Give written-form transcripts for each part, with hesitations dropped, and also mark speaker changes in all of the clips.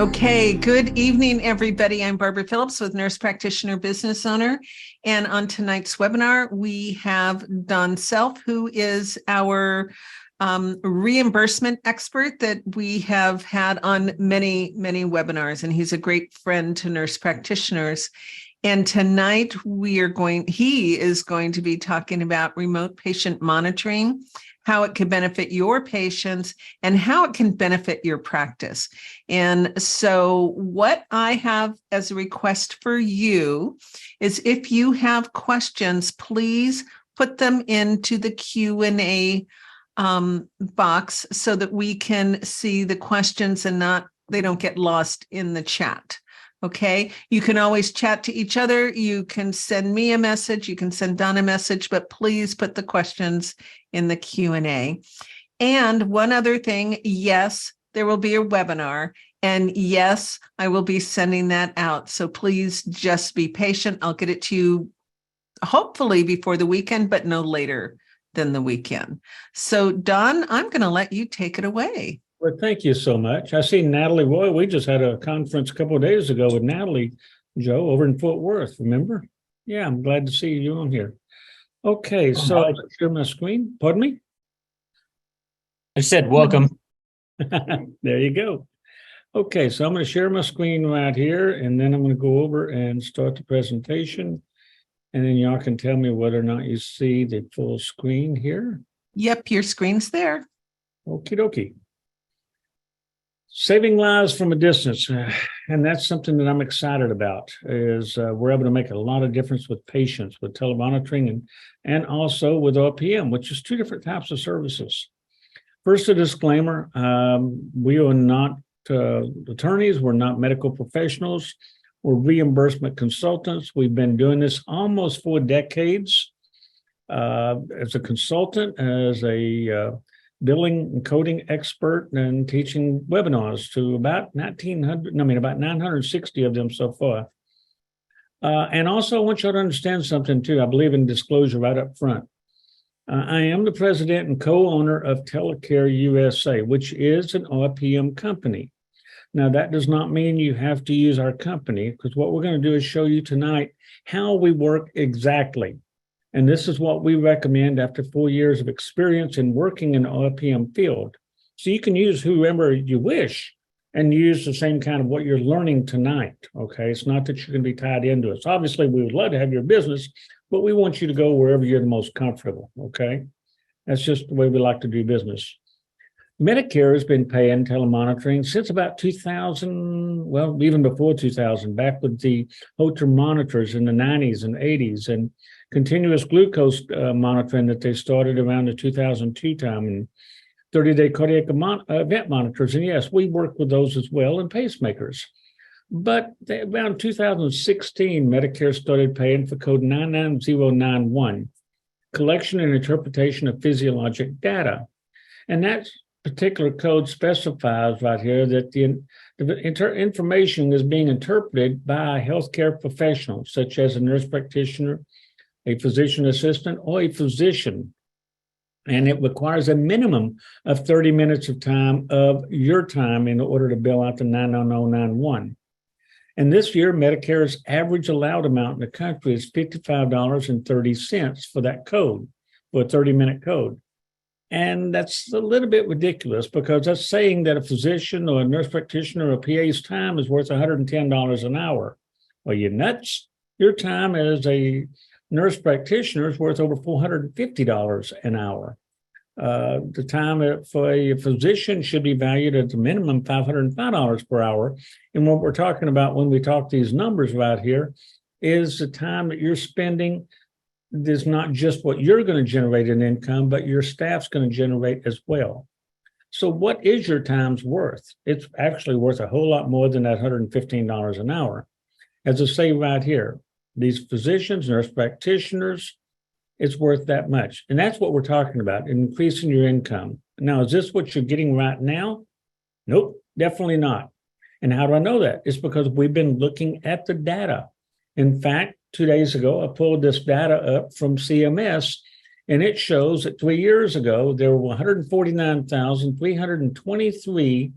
Speaker 1: Okay, good evening, everybody. I'm Barbara Phillips with Nurse Practitioner Business Owner. And on tonight's webinar, we have Don Self, who is our reimbursement expert that we have had on many, many webinars. And he's a great friend to nurse practitioners. And tonight he is going to be talking about remote patient monitoring, how it can benefit your patients, and how it can benefit your practice. And so what I have as a request for you is if you have questions, please put them into the Q&A box so that we can see the questions and they don't get lost in the chat. Okay, you can always chat to each other. You can send me a message. You can send Don a message, but please put the questions in the Q&A. And one other thing, yes, there will be a webinar. And yes, I will be sending that out. So please just be patient. I'll get it to you hopefully before the weekend, but no later than the weekend. So Don, I'm going to let you take it away.
Speaker 2: Well, thank you so much. I see Natalie Roy. We just had a conference a couple of days ago with Natalie, Joe, over in Fort Worth, remember? Yeah, I'm glad to see you on here. Okay, so I'll share my screen. Pardon me?
Speaker 3: I said welcome.
Speaker 2: There you go. Okay, so I'm going to share my screen right here, and then I'm going to go over and start the presentation. And then y'all can tell me whether or not you see the full screen here.
Speaker 1: Yep, your screen's there.
Speaker 2: Okie dokie. Saving lives from a distance, and that's something that I'm excited about, is we're able to make a lot of difference with patients, with telemonitoring, and also with RPM, which is two different types of services. First, a disclaimer, we are not attorneys, we're not medical professionals, we're reimbursement consultants. We've been doing this almost 4 decades as a consultant, as a billing and coding expert, and teaching webinars to about 960 of them so far. And also, I want y'all to understand something too. I believe in disclosure right up front. I am the president and co-owner of Telecare USA, which is an RPM company. Now, that does not mean you have to use our company, because what we're going to do is show you tonight how we work exactly. And this is what we recommend after 4 years of experience in working in the RPM field. So you can use whoever you wish and use the same kind of what you're learning tonight, okay? It's not that you're going to be tied into it. So obviously, we would love to have your business, but we want you to go wherever you're the most comfortable, okay? That's just the way we like to do business. Medicare has been paying telemonitoring since about 2000, well, even before 2000, back with the Holter monitors in the 90s and 80s, and continuous glucose monitoring that they started around the 2002 time, and 30-day cardiac event monitors. And yes, we work with those as well, and pacemakers. But around 2016, Medicare started paying for code 99091, collection and interpretation of physiologic data. And that particular code specifies right here that the information is being interpreted by healthcare professionals, such as a nurse practitioner, a physician assistant, or a physician. And it requires a minimum of 30 minutes of time of your time in order to bill out the 99091. And this year, Medicare's average allowed amount in the country is $55.30 for that code, for a 30-minute code. And that's a little bit ridiculous, because that's saying that a physician or a nurse practitioner or a PA's time is worth $110 an hour. Are you nuts? Your time as a nurse practitioner is worth over $450 an hour. The time for a physician should be valued at the minimum $505 per hour. And what we're talking about when we talk these numbers right here is the time that you're spending. Is not just what you're going to generate in income, but your staff's going to generate as well. So what is your time's worth? It's actually worth a whole lot more than that $115 an hour. As I say right here, these physicians, nurse practitioners, it's worth that much. And that's what we're talking about, increasing your income. Now, is this what you're getting right now? Nope, definitely not. And how do I know that? It's because we've been looking at the data. In fact, 2 days ago, I pulled this data up from CMS, and it shows that 3 years ago, there were 149,323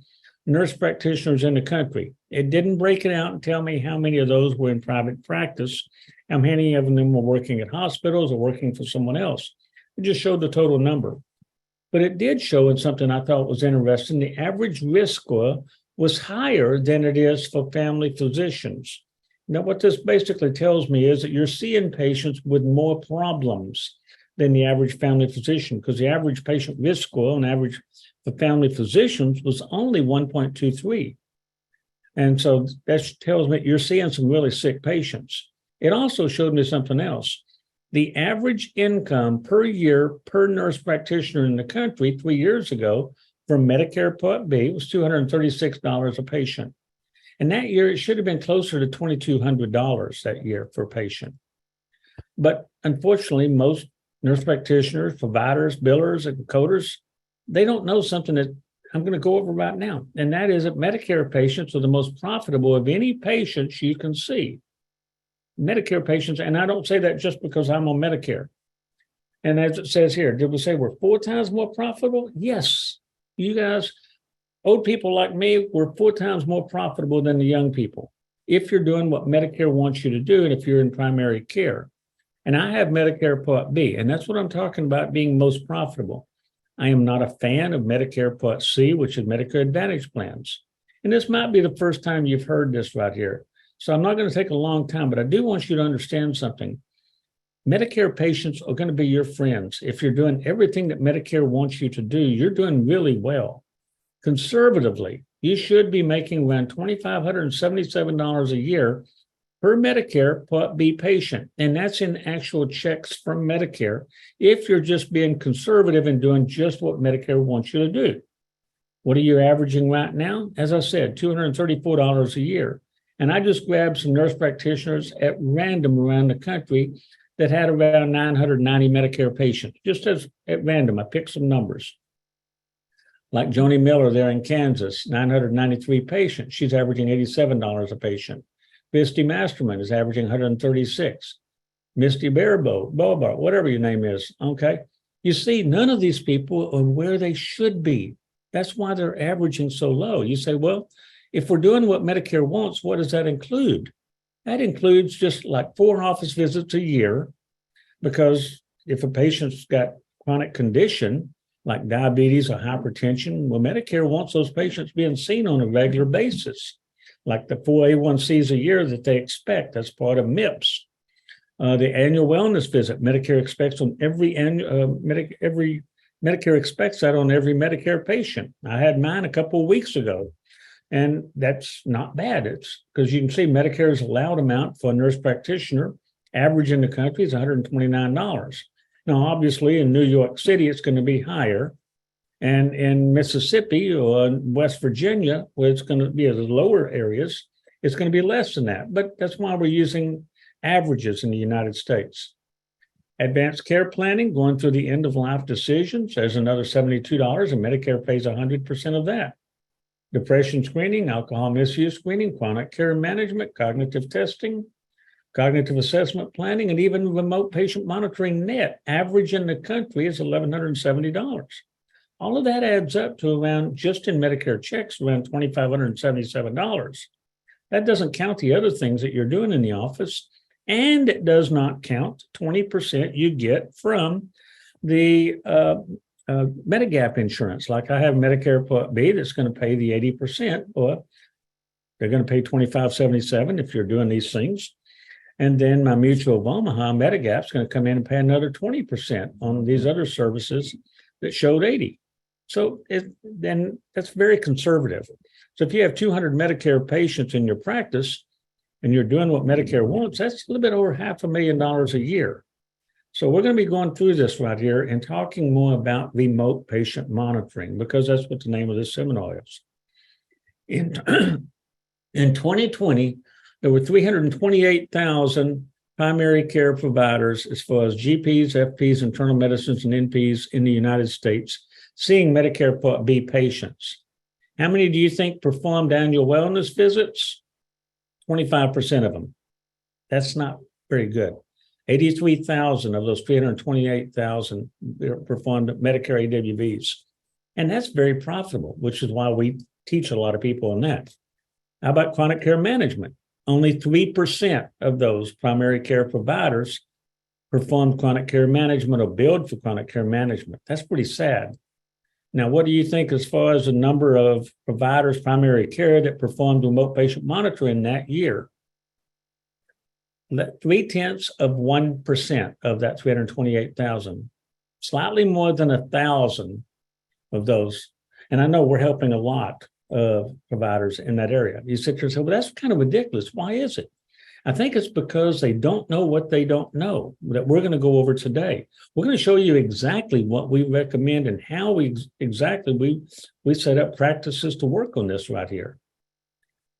Speaker 2: nurse practitioners in the country. It didn't break it out and tell me how many of those were in private practice, how many of them were working at hospitals or working for someone else. It just showed the total number. But it did show in something I thought was interesting. The average risk score was higher than it is for family physicians. Now, what this basically tells me is that you're seeing patients with more problems than the average family physician, because the average patient risk score on average for family physicians was only 1.23. And so that tells me you're seeing some really sick patients. It also showed me something else. The average income per year per nurse practitioner in the country 3 years ago for Medicare Part B was $236 a patient. And that year, it should have been closer to $2,200 that year for a patient. But unfortunately, most nurse practitioners, providers, billers, and coders, they don't know something that I'm going to go over right now. And that is that Medicare patients are the most profitable of any patients you can see. Medicare patients, and I don't say that just because I'm on Medicare. And as it says here, did we say we're 4 times more profitable? Yes. You guys, old people like me, we're 4 times more profitable than the young people if you're doing what Medicare wants you to do and if you're in primary care. And I have Medicare Part B, and that's what I'm talking about being most profitable. I am not a fan of Medicare Part C, which is Medicare Advantage plans. And this might be the first time you've heard this right here. So I'm not going to take a long time, but I do want you to understand something. Medicare patients are going to be your friends. If you're doing everything that Medicare wants you to do, you're doing really well. Conservatively, you should be making around $2,577 a year per Medicare Part B patient. And that's in actual checks from Medicare if you're just being conservative and doing just what Medicare wants you to do. What are you averaging right now? As I said, $234 a year. And I just grabbed some nurse practitioners at random around the country that had around 990 Medicare patients, just as at random. I picked some numbers. Like Joni Miller there in Kansas, 993 patients. She's averaging $87 a patient. Misty Masterman is averaging 136. Misty Barabo, Boba, whatever your name is, okay? You see, none of these people are where they should be. That's why they're averaging so low. You say, well, if we're doing what Medicare wants, what does that include? That includes just like 4 office visits a year, because if a patient's got chronic condition like diabetes or hypertension, well, Medicare wants those patients being seen on a regular basis, like the 4 A1Cs a year that they expect. That's part of MIPS. The annual wellness visit, Medicare expects on every annual, Medicare expects that on every Medicare patient. I had mine a couple of weeks ago. And that's not bad. It's because you can see Medicare's allowed amount for a nurse practitioner, average in the country is $129. Now, obviously, in New York City, it's going to be higher. And in Mississippi or West Virginia, where it's going to be the lower areas, it's going to be less than that. But that's why we're using averages in the United States. Advanced care planning, going through the end of life decisions, there's another $72, and Medicare pays 100% of that. Depression screening, alcohol misuse screening, chronic care management, cognitive testing, cognitive assessment planning, and even remote patient monitoring net, average in the country is $1,170. All of that adds up to around, just in Medicare checks, around $2,577. That doesn't count the other things that you're doing in the office, and it does not count 20% you get from the Medigap insurance. Like I have Medicare Part B that's going to pay the 80%, or they're going to pay $2,577 if you're doing these things. And then my Mutual of Omaha, Medigap, is going to come in and pay another 20% on these other services that showed 80. So then that's very conservative. So if you have 200 Medicare patients in your practice and you're doing what Medicare wants, that's a little bit over $500,000 a year. So we're going to be going through this right here and talking more about remote patient monitoring, because that's what the name of this seminar is. In 2020, there were 328,000 primary care providers, as far as GPs, FPs, internal medicines, and NPs in the United States, seeing Medicare Part B patients. How many do you think performed annual wellness visits? 25% of them. That's not very good. 83,000 of those 328,000 performed Medicare AWVs. And that's very profitable, which is why we teach a lot of people on that. How about chronic care management? Only 3% of those primary care providers perform chronic care management or billed for chronic care management. That's pretty sad. Now, what do you think as far as the number of providers, primary care, that performed remote patient monitoring that year? 0.3% of that 328,000, slightly more than 1,000 of those. And I know we're helping a lot of providers in that area. You sit there and say, well, that's kind of ridiculous. Why is it? I think it's because they don't know what they don't know that we're going to go over today. We're going to show you exactly what we recommend and how we set up practices to work on this right here.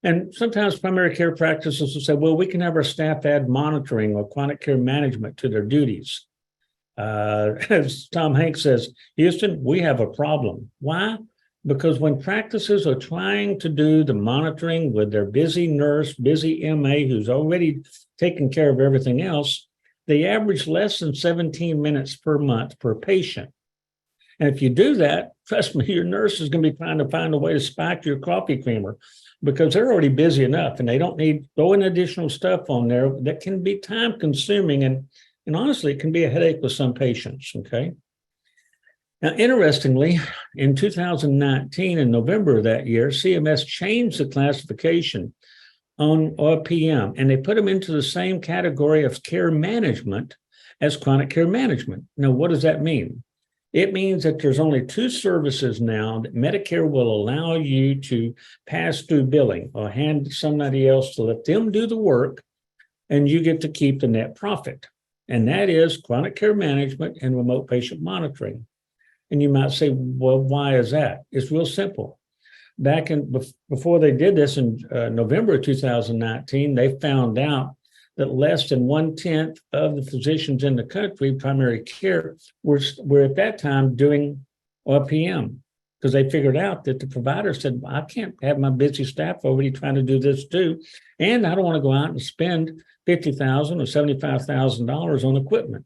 Speaker 2: And sometimes primary care practices will say, well, we can have our staff add monitoring or chronic care management to their duties. As Tom Hanks says, Houston, we have a problem. Why? Because when practices are trying to do the monitoring with their busy nurse, busy MA who's already taking care of everything else, they average less than 17 minutes per month per patient. And if you do that, trust me, your nurse is going to be trying to find a way to spike your coffee creamer because they're already busy enough and they don't need throwing additional stuff on there that can be time consuming and honestly, it can be a headache with some patients, okay? Now, interestingly, in 2019, in November of that year, CMS changed the classification on RPM, and they put them into the same category of care management as chronic care management. Now, what does that mean? It means that there's only two services now that Medicare will allow you to pass through billing or hand to somebody else to let them do the work, and you get to keep the net profit. And that is chronic care management and remote patient monitoring. And you might say, well, why is that? It's real simple. Before they did this in November of 2019, they found out that less than 1/10 of the physicians in the country, primary care, were at that time doing RPM because they figured out that the provider said, I can't have my busy staff already trying to do this too. And I don't want to go out and spend $50,000 or $75,000 on equipment.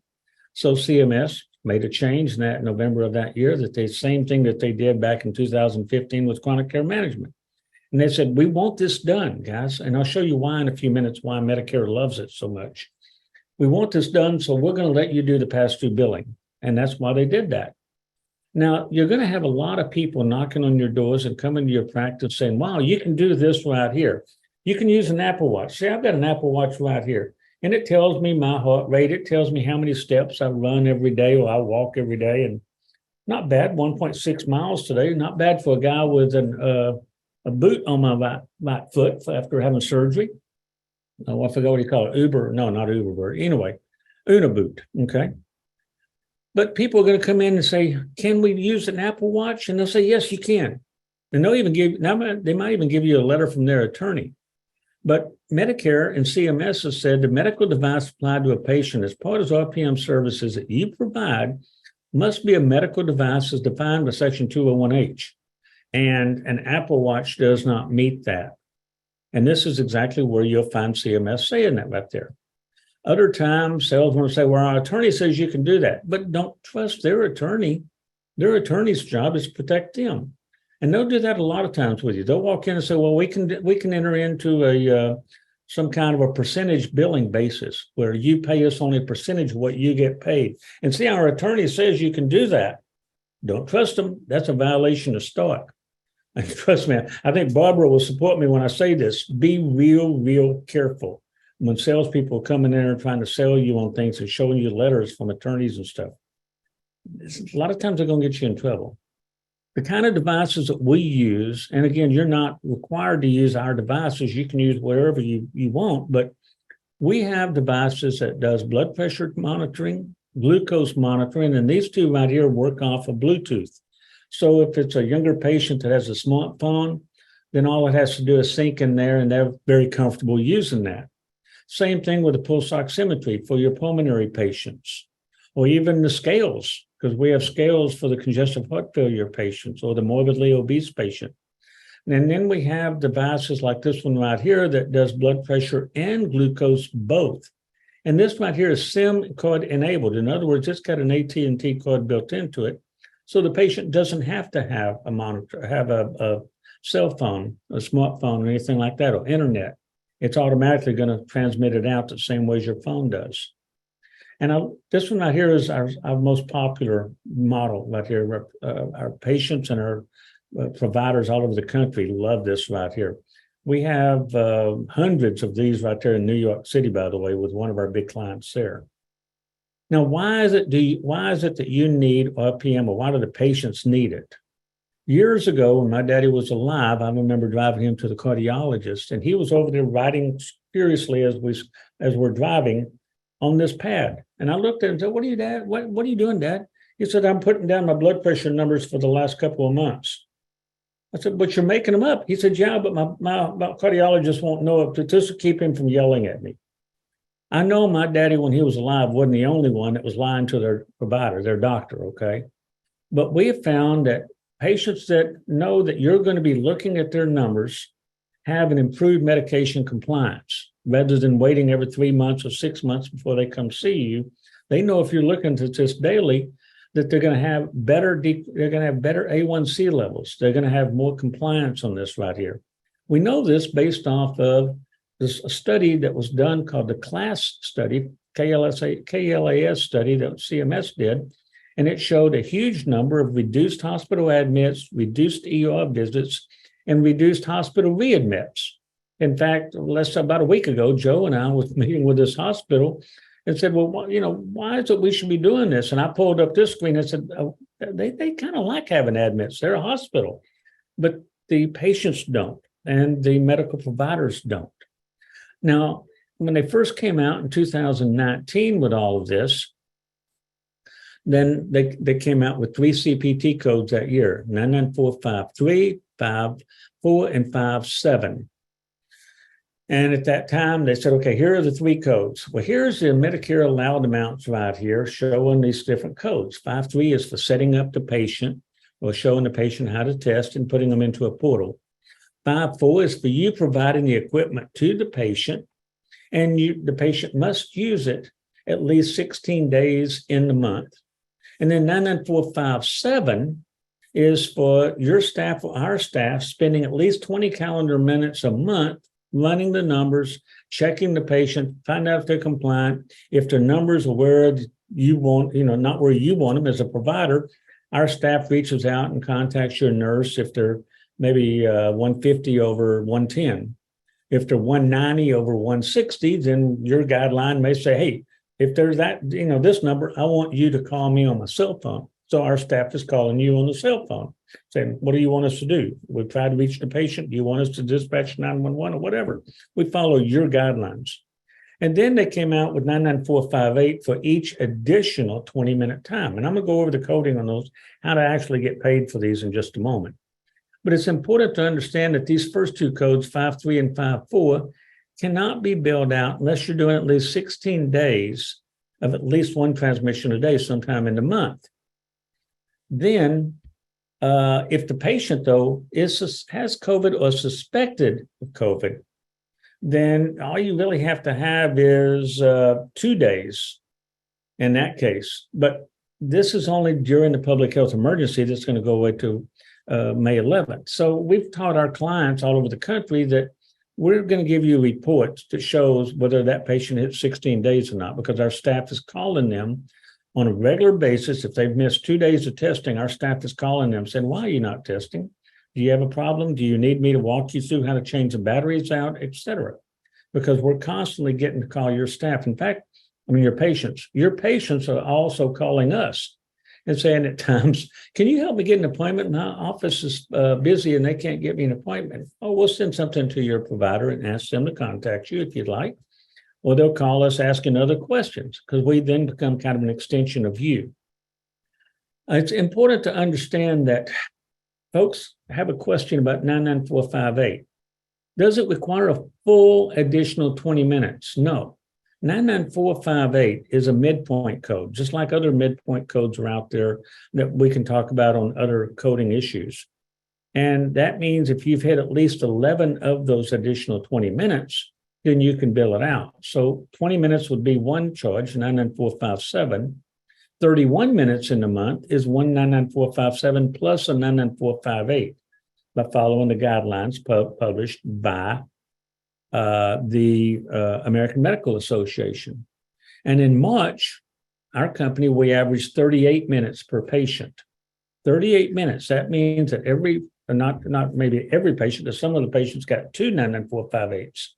Speaker 2: So CMS made a change in that November of that year, that the same thing that they did back in 2015 with chronic care management. And they said, we want this done, guys. And I'll show you why in a few minutes, why Medicare loves it so much. We want this done, so we're going to let you do the pass-through billing. And that's why they did that. Now, you're going to have a lot of people knocking on your doors and coming to your practice saying, wow, you can do this right here. You can use an Apple Watch. See, I've got an Apple Watch right here. And it tells me my heart rate. It tells me how many steps I run every day or I walk every day. And not bad, 1.6 miles today. Not bad for a guy with a boot on my right foot after having surgery. Oh, I forgot what you call it. Uber. No, not Uber. Anyway, Uniboot. Okay. But people are going to come in and say, can we use an Apple Watch? And they'll say, yes, you can. And they might even give you a letter from their attorney. But Medicare and CMS has said the medical device supplied to a patient as part of RPM services that you provide must be a medical device as defined by Section 201H. And an Apple Watch does not meet that. And this is exactly where you'll find CMS saying that right there. Other times, salesmen will say, well, our attorney says you can do that, but don't trust their attorney. Their attorney's job is to protect them. And they'll do that a lot of times with you. They'll walk in and say, well, we can enter into some kind of a percentage billing basis where you pay us only a percentage of what you get paid. And see, our attorney says you can do that. Don't trust them. That's a violation of stock. And trust me, I think Barbara will support me when I say this. Be real careful when salespeople come in there and trying to sell you on things and showing you letters from attorneys and stuff. A lot of times they're going to get you in trouble. The kind of devices that we use, and again, you're not required to use our devices. You can use wherever you want, but we have devices that does blood pressure monitoring, glucose monitoring, and these two right here work off of Bluetooth. So if it's a younger patient that has a smartphone, then all it has to do is sync in there and they're very comfortable using that. Same thing with the pulse oximetry for your pulmonary patients, or even the scales, because we have scales for the congestive heart failure patients or the morbidly obese patient. And then we have devices like this one right here that does blood pressure and glucose both. And this right here is SIM card enabled. In other words, it's got an AT&T card built into it. So the patient doesn't have to have a monitor, have a cell phone, a smartphone, or anything like that, or internet. It's automatically going to transmit it out the same way as your phone does. And this one right here is our most popular model right here. Our patients and our providers all over the country love this right here. We have hundreds of these right there in New York City, by the way, with one of our big clients there. Now, why is it that you need RPM, or why do the patients need it? Years ago, when my daddy was alive, I remember driving him to the cardiologist, and he was over there writing furiously as we're driving on this pad. And I looked at him and said, "What are you, Dad? What are you doing, Dad?" He said, "I'm putting down my blood pressure numbers for the last couple of months." I said, "But you're making them up." He said, "Yeah, but my cardiologist won't know it just to keep him from yelling at me." I know my daddy, when he was alive, wasn't the only one that was lying to their provider, their doctor, okay? But we have found that patients that know that you're going to be looking at their numbers have an improved medication compliance. Rather than waiting every 3 months or 6 months before they come see you, they know if you're looking at this daily, that they're going to have better A1C levels. They're going to have more compliance on this right here. We know this based off of this study that was done called the CLASS study, KLAS study that CMS did, and it showed a huge number of reduced hospital admits, reduced ER visits, and reduced hospital readmits. In fact, about a week ago, Joe and I was meeting with this hospital and said, "Well, why is it we should be doing this?" And I pulled up this screen and said, "Oh, they kind of like having admits. They're a hospital, but the patients don't, and the medical providers don't." Now, when they first came out in 2019 with all of this, then they came out with 3 CPT codes that year: 99453, 54, and 57. And at that time, they said, "Okay, here are the 3 codes." Well, here's the Medicare allowed amounts right here showing these different codes. 53 is for setting up the patient, or showing the patient how to test and putting them into a portal. 54 is for you providing the equipment to the patient, and the patient must use it at least 16 days in the month. And then 99457 is for your staff or our staff spending at least 20 calendar minutes a month running the numbers, checking the patient, find out if they're compliant. If their numbers are where you want, not where you want them as a provider, our staff reaches out and contacts your nurse if they're maybe 150 over 110. If they're 190 over 160, then your guideline may say, "Hey, if there's that, this number, I want you to call me on my cell phone." So our staff is calling you on the cell phone, saying, "What do you want us to do? We've tried to reach the patient. Do you want us to dispatch 911 or whatever?" We follow your guidelines. And then they came out with 99458 for each additional 20-minute time. And I'm going to go over the coding on those, how to actually get paid for these in just a moment. But it's important to understand that these first 2 codes, 53 and 54, cannot be billed out unless you're doing at least 16 days of at least 1 transmission a day sometime in the month. Then, if the patient, though, has COVID or suspected COVID, then all you really have to have is 2 days in that case. But this is only during the public health emergency that's going to go away to May 11th. So we've taught our clients all over the country that we're going to give you reports that shows whether that patient hit 16 days or not, because our staff is calling them on a regular basis. If they've missed 2 days of testing, our staff is calling them saying, "Why are you not testing? Do you have a problem? Do you need me to walk you through how to change the batteries out, etc.?" Because we're constantly getting to call your staff. In fact, your patients. Your patients are also calling us and saying at times, "Can you help me get an appointment? My office is busy and they can't get me an appointment." "Oh, we'll send something to your provider and ask them to contact you if you'd like." Or they'll call us asking other questions, because we then become kind of an extension of you. It's important to understand that folks have a question about 99458. Does it require a full additional 20 minutes? No. 99458 is a midpoint code, just like other midpoint codes are out there that we can talk about on other coding issues. And that means if you've hit at least 11 of those additional 20 minutes, then you can bill it out. So 20 minutes would be one charge, 99457. 31 minutes in the month is 199457 plus a 99458 by following the guidelines published by the American Medical Association. And in March, our company, we averaged 38 minutes per patient. 38 minutes. That means that not maybe every patient, but some of the patients got two 99458s.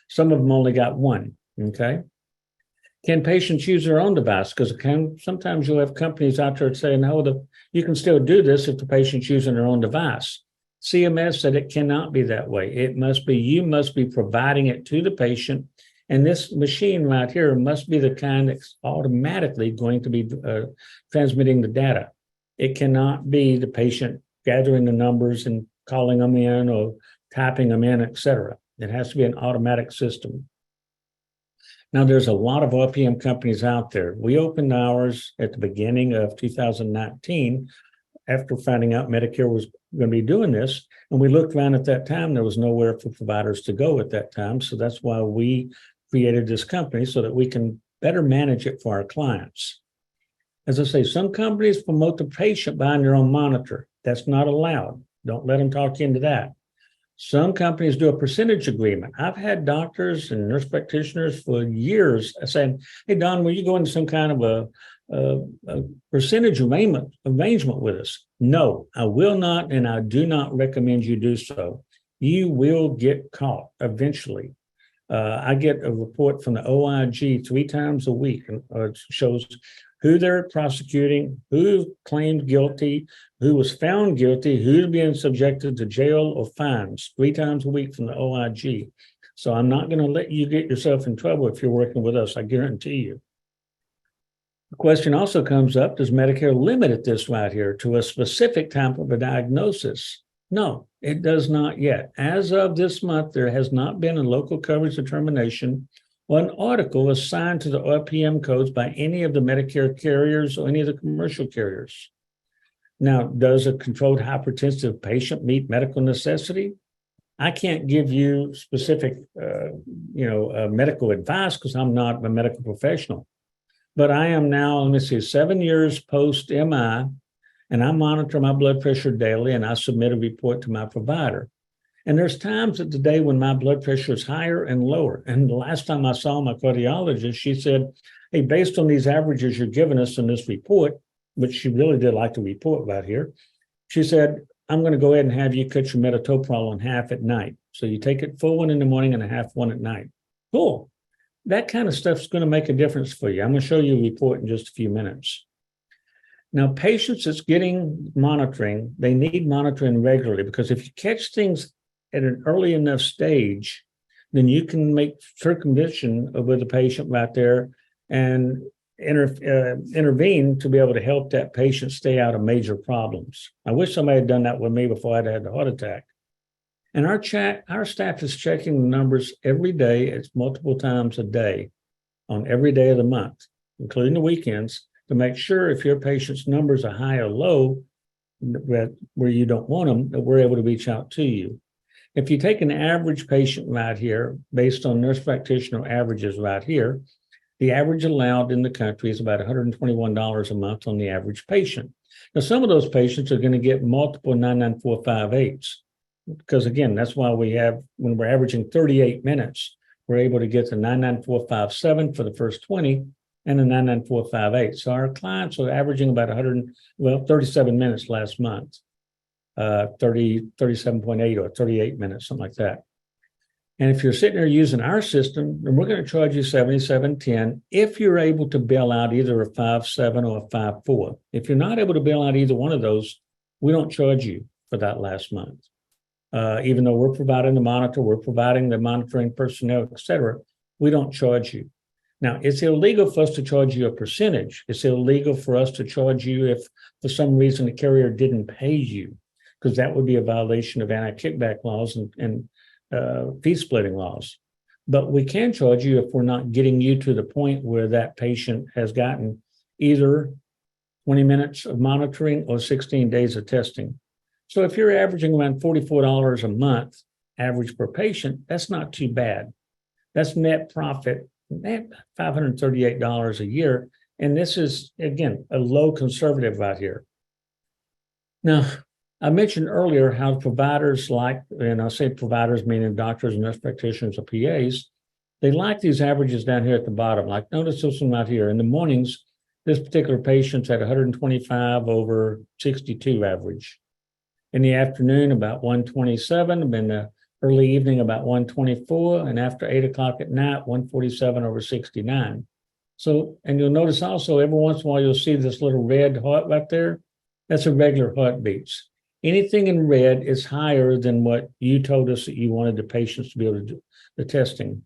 Speaker 2: Some of them only got one. Okay. Can patients use their own device? Because sometimes you'll have companies out there saying, no, you can still do this if the patient's using their own device. CMS said it cannot be that way. You must be providing it to the patient. And this machine right here must be the kind that's automatically going to be transmitting the data. It cannot be the patient gathering the numbers and calling them in or typing them in, et cetera. It has to be an automatic system. Now, there's a lot of RPM companies out there. We opened ours at the beginning of 2019 after finding out Medicare was going to be doing this. And we looked around at that time, there was nowhere for providers to go at that time. So that's why we created this company so that we can better manage it for our clients. As I say, some companies promote the patient buying their own monitor. That's not allowed. Don't let them talk you into that. Some companies do a percentage agreement. I've had doctors and nurse practitioners for years saying, hey, Don, will you go into some kind of a percentage arrangement with us? No, I will not, and I do not recommend you do so. You will get caught eventually. I get a report from the OIG 3 times a week, and it shows who they're prosecuting, who claimed guilty, who was found guilty, who's being subjected to jail or fines 3 times a week from the OIG. So I'm not going to let you get yourself in trouble if you're working with us, I guarantee you. The question also comes up, does Medicare limit it this right here to a specific type of a diagnosis? No, it does not yet. As of this month, there has not been a local coverage determination or an article assigned to the RPM codes by any of the Medicare carriers or any of the commercial carriers. Now, does a controlled hypertensive patient meet medical necessity? I can't give you specific, medical advice because I'm not a medical professional. But I am now, 7 years post-MI, and I monitor my blood pressure daily, and I submit a report to my provider. And there's times of the day when my blood pressure is higher and lower. And the last time I saw my cardiologist, she said, hey, based on these averages you're giving us in this report, which she really did like the report right here, she said, I'm going to go ahead and have you cut your metoprolol in half at night. So you take it full one in the morning and a half one at night. Cool. That kind of stuff is going to make a difference for you. I'm going to show you a report in just a few minutes. Now, patients that's getting monitoring, they need monitoring regularly because if you catch things at an early enough stage, then you can make circumvention with the patient right there and intervene to be able to help that patient stay out of major problems. I wish somebody had done that with me before I'd had the heart attack. And our staff is checking the numbers every day. It's multiple times a day on every day of the month, including the weekends, to make sure if your patient's numbers are high or low, where you don't want them, that we're able to reach out to you. If you take an average patient right here, based on nurse practitioner averages right here, the average allowed in the country is about $121 a month on the average patient. Now, some of those patients are going to get multiple 99458s. Because again, that's why when we're averaging 38 minutes, we're able to get to 99457 for the first 20 and the 99458. So our clients are averaging about 37 minutes last month, 37.8 or 38 minutes, something like that. And if you're sitting there using our system, then we're going to charge you $77.10 if you're able to bill out either a 5.7 or a 5.4. If you're not able to bill out either one of those, we don't charge you for that last month. Even though we're providing the monitor, we're providing the monitoring personnel, et cetera, we don't charge you. Now, it's illegal for us to charge you a percentage. It's illegal for us to charge you if for some reason the carrier didn't pay you, because that would be a violation of anti-kickback laws and fee splitting laws. But we can charge you if we're not getting you to the point where that patient has gotten either 20 minutes of monitoring or 16 days of testing. So if you're averaging around $44 a month, average per patient, that's not too bad. That's net profit, net $538 a year And this is, again, a low conservative right here. Now, I mentioned earlier how providers like, and I say providers meaning doctors, nurse practitioners, or PAs, they like these averages down here at the bottom. Like notice this one right here. In the mornings, this particular patient's at 125 over 62 average. In the afternoon, about 127, in the early evening, about 124, and after 8 o'clock at night, 147 over 69. So, and you'll notice also every once in a while, you'll see this little red heart right there. That's a regular heartbeats. Anything in red is higher than what you told us that you wanted the patients to be able to do the testing.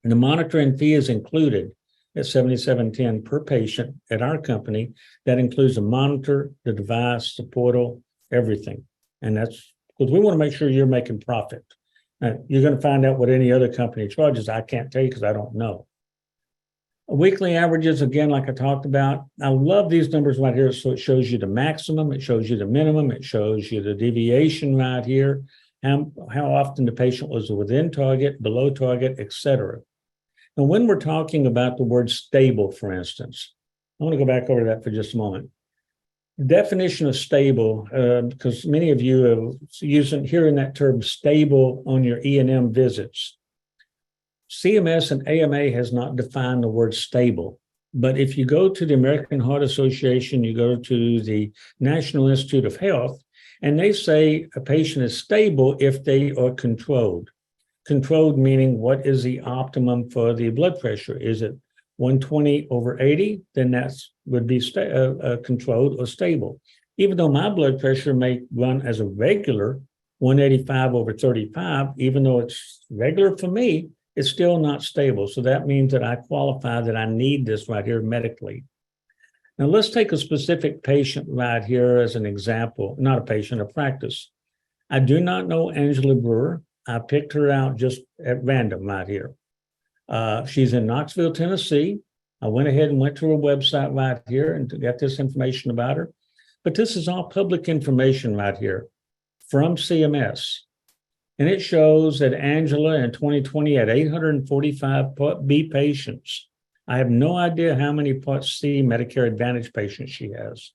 Speaker 2: And the monitoring fee is included at $77.10 per patient at our company. That includes the monitor, the device, the portal, everything. And that's because we want to make sure you're making profit. Now, you're going to find out what any other company charges. I can't tell you because I don't know. Weekly averages, again, like I talked about, I love these numbers right here. So it shows you the maximum, it shows you the minimum, it shows you the deviation right here, how often the patient was within target, below target, et cetera. And when we're talking about the word stable, for instance, I want to go back over that for just a moment. The definition of stable, because many of you are hearing that term stable on your E&M visits. CMS and AMA has not defined the word stable, but if you go to the American Heart Association, you go to the National Institute of Health, and they say a patient is stable if they are controlled. Controlled meaning what is the optimum for the blood pressure? Is it 120 over 80? Then that would be controlled or stable. Even though my blood pressure may run as a regular 185 over 35, even though it's regular for me, it's still not stable. So that means that I qualify that I need this right here medically. Now let's take a specific patient right here as an example, not a patient, a practice. I do not know Angela Brewer. I picked her out just at random right here. She's in Knoxville, Tennessee. I went ahead and went to her website right here and got this information about her. But this is all public information right here from CMS. And it shows that Angela in 2020 had 845 Part B patients. I have no idea how many Part C Medicare Advantage patients she has.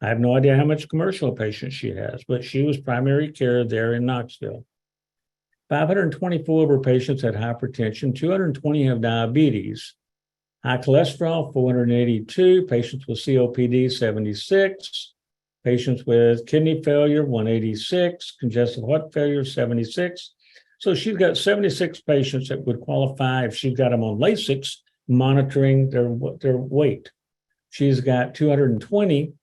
Speaker 2: I have no idea how much commercial patients she has, but she was primary care there in Knoxville. 524 of her patients had hypertension, 220 have diabetes, high cholesterol, 482, patients with COPD, 76, patients with kidney failure, 186, congestive heart failure, 76. So she's got 76 patients that would qualify if she's got them on Lasix, monitoring their weight. She's got 220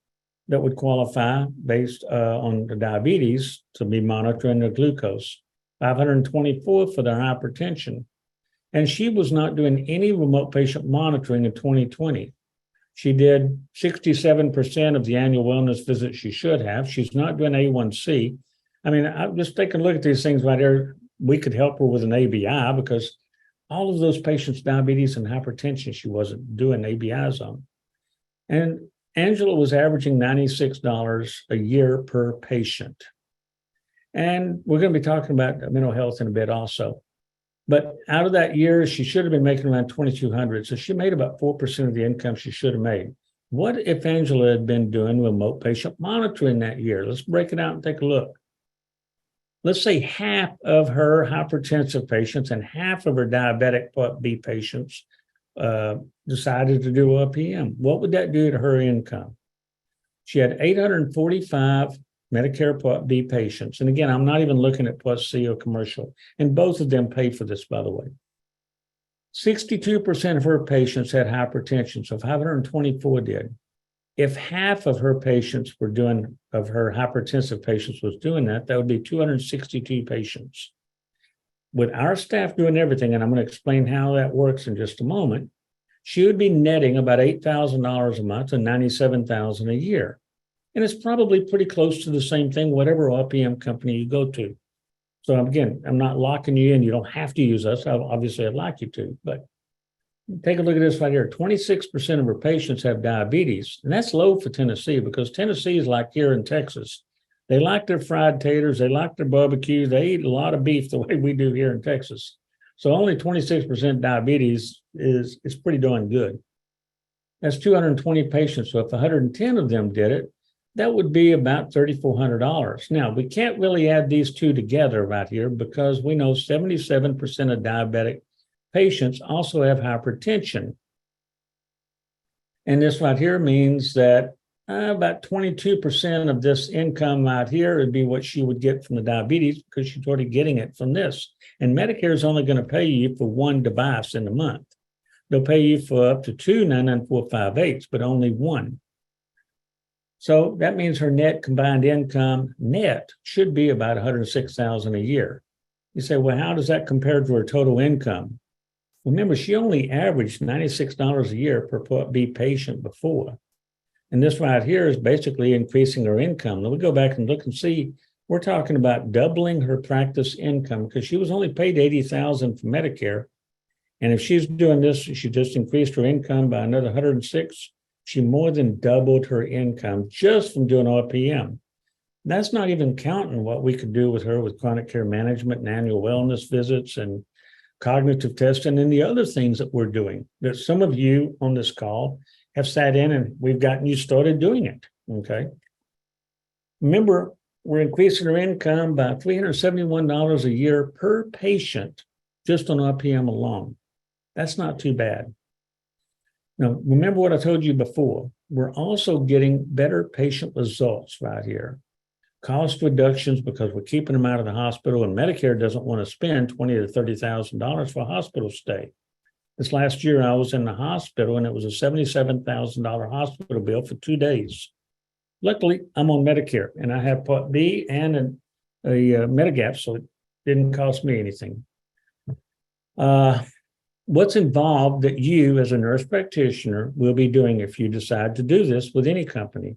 Speaker 2: that would qualify based on the diabetes to be monitoring their glucose, 524 for their hypertension. And she was not doing any remote patient monitoring in 2020. She did 67% of the annual wellness visits she should have. She's not doing A1C. I mean, I'm just taking a look at these things right here. We could help her with an ABI because all of those patients, diabetes and hypertension, she wasn't doing ABIs on. And Angela was averaging $96 a year per patient. And we're going to be talking about mental health in a bit also. But out of that year, she should have been making around $2,200. So she made about 4% of the income she should have made. What if Angela had been doing remote patient monitoring that year? Let's break it out and take a look. Let's say half of her hypertensive patients and half of her diabetic Part B patients decided to do RPM. What would that do to her income? She had 845 Medicare Part B patients. And again, I'm not even looking at Part C or commercial. And both of them paid for this, by the way. 62% of her patients had hypertension, so 524 did. If half of her patients were doing, of her hypertensive patients was doing that, that would be 262 patients. With our staff doing everything, and I'm going to explain how that works in just a moment, she would be netting about $8,000 a month and $97,000 a year. And it's probably pretty close to the same thing, whatever RPM company you go to. So again, I'm not locking you in. You don't have to use us. Obviously, I'd like you to, but take a look at this right here. 26% of our patients have diabetes, and that's low for Tennessee because Tennessee is like here in Texas. They like their fried taters. They like their barbecue. They eat a lot of beef the way we do here in Texas. So only 26% diabetes is pretty darn good. That's 220 patients. So if 110 of them did it, that would be about $3,400. Now, we can't really add these two together right here because we know 77% of diabetic patients also have hypertension. And this right here means that about 22% of this income out here would be what she would get from the diabetes because she's already getting it from this. And Medicare is only going to pay you for one device in a month. They'll pay you for up to two 99458s, but only one. So that means her net combined income net should be about $106,000 a year. You say, well, how does that compare to her total income? Remember, she only averaged $96 a year per B patient before. And this right here is basically increasing her income. Now we go back and look and see, we're talking about doubling her practice income because she was only paid $80,000 for Medicare. And if she's doing this, she just increased her income by another 106. She more than doubled her income just from doing RPM. That's not even counting what we could do with her with chronic care management and annual wellness visits and cognitive testing and the other things that we're doing. That some of you on this call have sat in and we've gotten you started doing it, okay? Remember, we're increasing her income by $371 a year per patient just on RPM alone. That's not too bad. Now, remember what I told you before. We're also getting better patient results right here. Cost reductions because we're keeping them out of the hospital, and Medicare doesn't want to spend $20,000 to $30,000 for a hospital stay. This last year, I was in the hospital, and it was a $77,000 hospital bill for 2 days. Luckily, I'm on Medicare, and I have Part B and a Medigap, so it didn't cost me anything. What's involved that you, as a nurse practitioner, will be doing if you decide to do this with any company?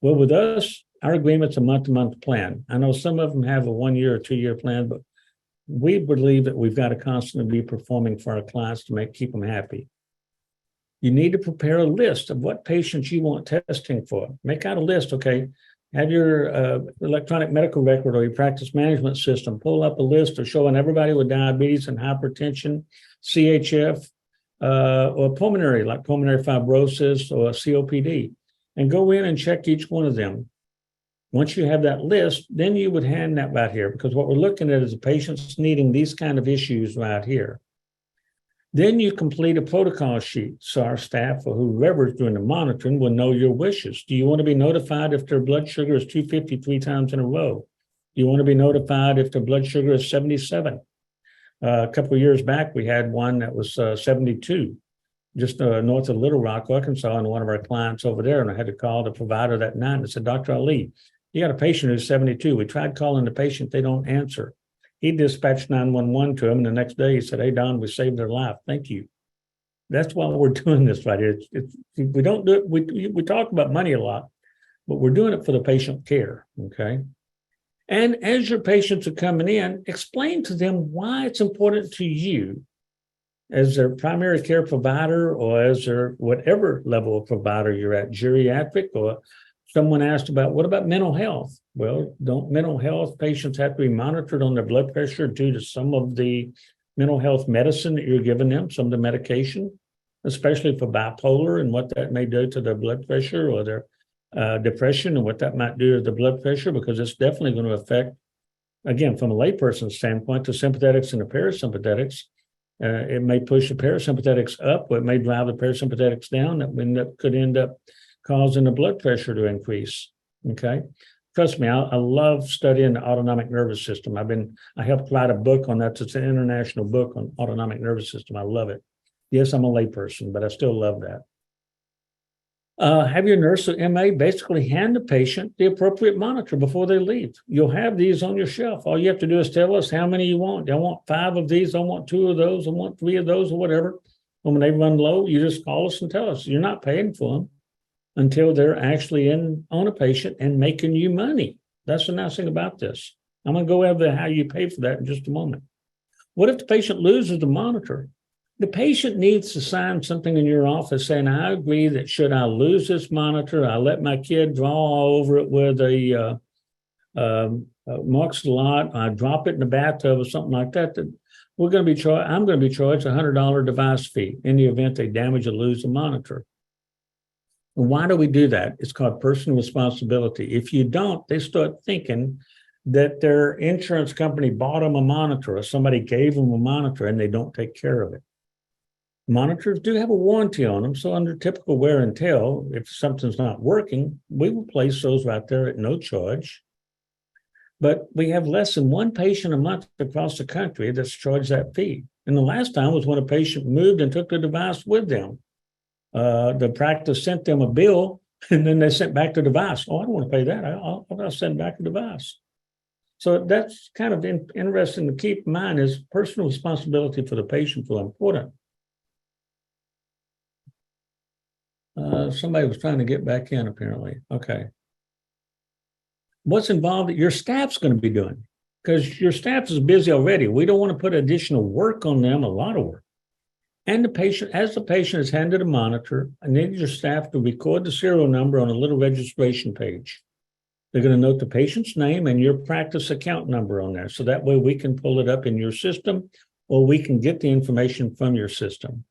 Speaker 2: Well, with us, our agreement's a month-to-month plan. I know some of them have a 1 year or 2 year plan, but we believe that we've got to constantly be performing for our clients to keep them happy. You need to prepare a list of what patients you want testing for. Make out a list, okay? Have your electronic medical record or your practice management system pull up a list of showing everybody with diabetes and hypertension, CHF, or pulmonary, like pulmonary fibrosis or COPD, and go in and check each one of them. Once you have that list, then you would hand that right here, because what we're looking at is the patients needing these kind of issues right here. Then you complete a protocol sheet so our staff or whoever is doing the monitoring will know your wishes. Do you want to be notified if their blood sugar is 250 3 times in a row? Do you want to be notified if their blood sugar is 77? A couple of years back, we had one that was 72, just north of Little Rock, Arkansas, and one of our clients over there. And I had to call the provider that night and said, Dr. Ali, you got a patient who's 72. We tried calling the patient. They don't answer. He dispatched 911 to him. And the next day he said, hey, Don, we saved their life. Thank you. That's why we're doing this right here. We don't do it. We talk about money a lot, but we're doing it for the patient care. Okay. And as your patients are coming in, explain to them why it's important to you as their primary care provider or as their whatever level of provider you're at, geriatric, or someone asked about, what about mental health? Well, don't mental health patients have to be monitored on their blood pressure due to some of the mental health medicine that you're giving them, some of the medication, especially for bipolar and what that may do to their blood pressure or their depression and what that might do to the blood pressure, because it's definitely going to affect, again, from a layperson's standpoint, the sympathetics and the parasympathetics. It may push the parasympathetics up, or it may drive the parasympathetics down. That could end up causing the blood pressure to increase. Okay. Trust me, I love studying the autonomic nervous system. I helped write a book on that. It's an international book on autonomic nervous system. I love it. Yes, I'm a layperson, but I still love that. Have your nurse or MA basically hand the patient the appropriate monitor before they leave. You'll have these on your shelf. All you have to do is tell us how many you want. I want 5 of these. I want 2 of those. I want 3 of those, or whatever. And when they run low, you just call us and tell us. You're not paying for them until they're actually on a patient and making you money. That's the nice thing about this. I'm going to go over how you pay for that in just a moment. What if the patient loses the monitor? The patient needs to sign something in your office saying, I agree that should I lose this monitor, I let my kid draw all over it with a marks the lot, I drop it in the bathtub or something like that, that I'm going to be charged a $100 device fee in the event they damage or lose the monitor. And why do we do that? It's called personal responsibility. If you don't, they start thinking that their insurance company bought them a monitor or somebody gave them a monitor and they don't take care of it. Monitors do have a warranty on them. So under typical wear and tear, if something's not working, we will place those right there at no charge. But we have less than one patient a month across the country that's charged that fee. And the last time was when a patient moved and took the device with them. The practice sent them a bill and then they sent back the device. Oh, I don't want to pay that. I'll send back the device. So that's kind of interesting to keep in mind is personal responsibility for the patient is important. Somebody was trying to get back in apparently. Okay. What's involved that your staff's going to be doing? Because your staff is busy already. We don't want to put additional work on them, a lot of work. And the patient, as the patient is handed a monitor, I need your staff to record the serial number on a little registration page. They're going to note the patient's name and your practice account number on there. So that way we can pull it up in your system or we can get the information from your system.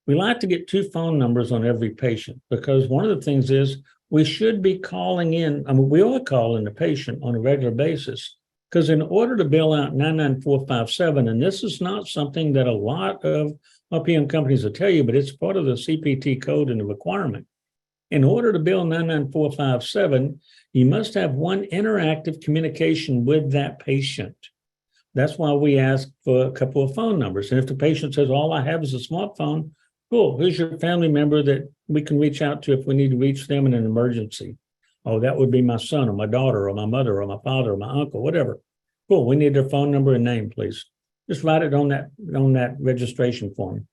Speaker 2: We like to get 2 phone numbers on every patient because one of the things is we should be calling in. I mean, we are calling the patient on a regular basis because in order to bill out 99457, and this is not something that a lot of RPM companies will tell you, but it's part of the CPT code and the requirement. In order to bill 99457, you must have one interactive communication with that patient. That's why we ask for a couple of phone numbers. And if the patient says, all I have is a smartphone, cool, who's your family member that we can reach out to if we need to reach them in an emergency? Oh, that would be my son or my daughter or my mother or my father or my uncle, whatever. Cool, we need their phone number and name, please. Just write it on that registration form.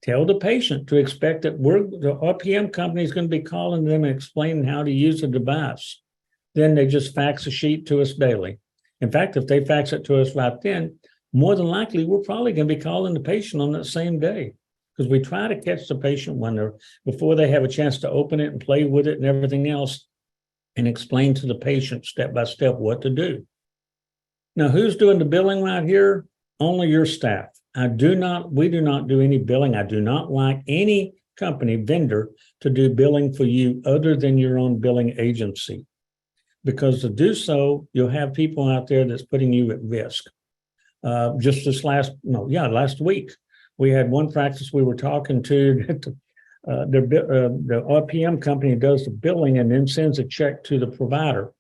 Speaker 2: Tell the patient to expect that the RPM company is going to be calling them and explaining how to use the device. Then they just fax a sheet to us daily. In fact, if they fax it to us right then, more than likely, we're probably going to be calling the patient on that same day because we try to catch the patient before they have a chance to open it and play with it and everything else and explain to the patient step by step what to do. Now, who's doing the billing right here? Only your staff. We do not do any billing. I do not like any company, vendor, to do billing for you other than your own billing agency. Because to do so, you'll have people out there that's putting you at risk. Last week, we had one practice we were talking to that the RPM company does the billing and then sends a check to the provider.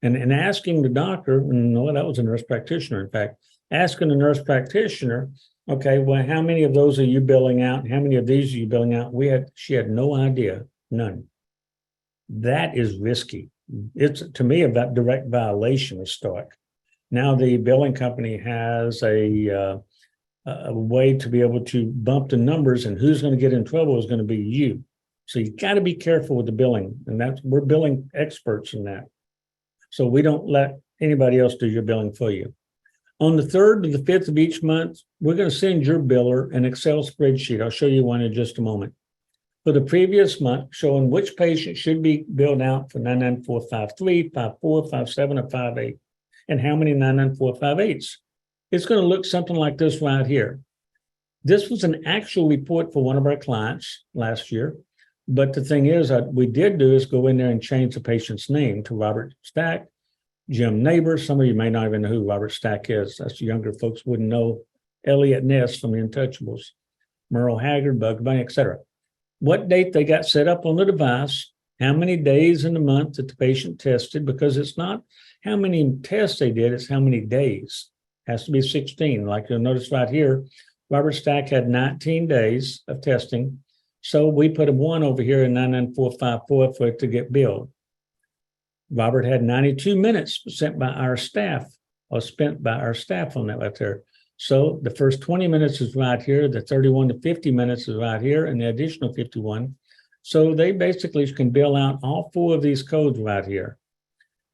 Speaker 2: And asking the doctor, no, that was a nurse practitioner, in fact, asking the nurse practitioner, okay, well, how many of those are you billing out? And how many of these are you billing out? She had no idea, none. That is risky. It's, to me, a direct violation of stock. Now the billing company has a way to be able to bump the numbers, and who's going to get in trouble is going to be you. So you got to be careful with the billing, and we're billing experts in that. So we don't let anybody else do your billing for you. On the 3rd to the 5th of each month, we're going to send your biller an Excel spreadsheet. I'll show you one in just a moment. For the previous month, showing which patient should be billed out for 99453, 54, 57, or 58, and how many 99458s. It's going to look something like this right here. This was an actual report for one of our clients last year. But the thing is, we did do is go in there and change the patient's name to Robert Stack, Jim Neighbor. Some of you may not even know who Robert Stack is. That's younger folks wouldn't know. Elliot Ness from the Untouchables, Merle Haggard, Bugs Bunny, etc. What date they got set up on the device, how many days in the month that the patient tested, because it's not how many tests they did, it's how many days. It has to be 16. Like you'll notice right here, Robert Stack had 19 days of testing. So we put a 1 over here in 99454 for it to get billed. Robert had 92 minutes spent by our staff on that right there. So the first 20 minutes is right here. The 31 to 50 minutes is right here, and the additional 51. So they basically can bill out all 4 of these codes right here.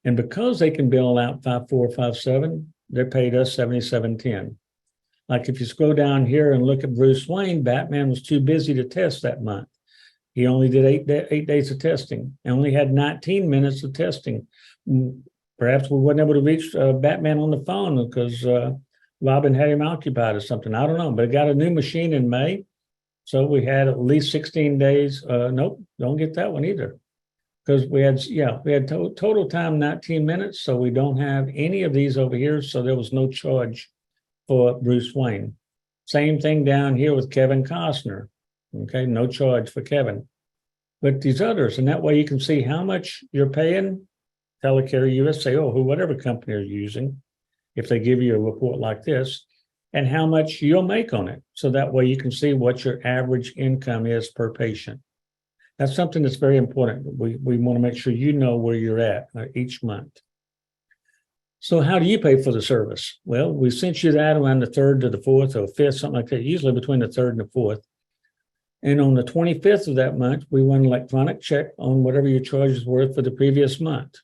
Speaker 2: And because they can bill out 5457, they're paid us $77.10. Like if you scroll down here and look at Bruce Wayne, Batman was too busy to test that month. He only did 8 days of testing and only had 19 minutes of testing. Perhaps we weren't able to reach Batman on the phone because Robin had him occupied or something. I don't know, but I got a new machine in May. So we had at least 16 days. Nope, don't get that one either. Because we had total time 19 minutes. So we don't have any of these over here. So there was no charge for Bruce Wayne. Same thing down here with Kevin Costner. Okay, no charge for Kevin. But these others, and that way you can see how much you're paying Telecare USA or whatever company you're using, if they give you a report like this, and how much you'll make on it. So that way you can see what your average income is per patient. That's something that's very important. We want to make sure you know where you're at each month. So how do you pay for the service? Well, we sent you that around the 3rd to the 4th or 5th, something like that, usually between the 3rd and the 4th. And on the 25th of that month, we run an electronic check on whatever your charge is worth for the previous month.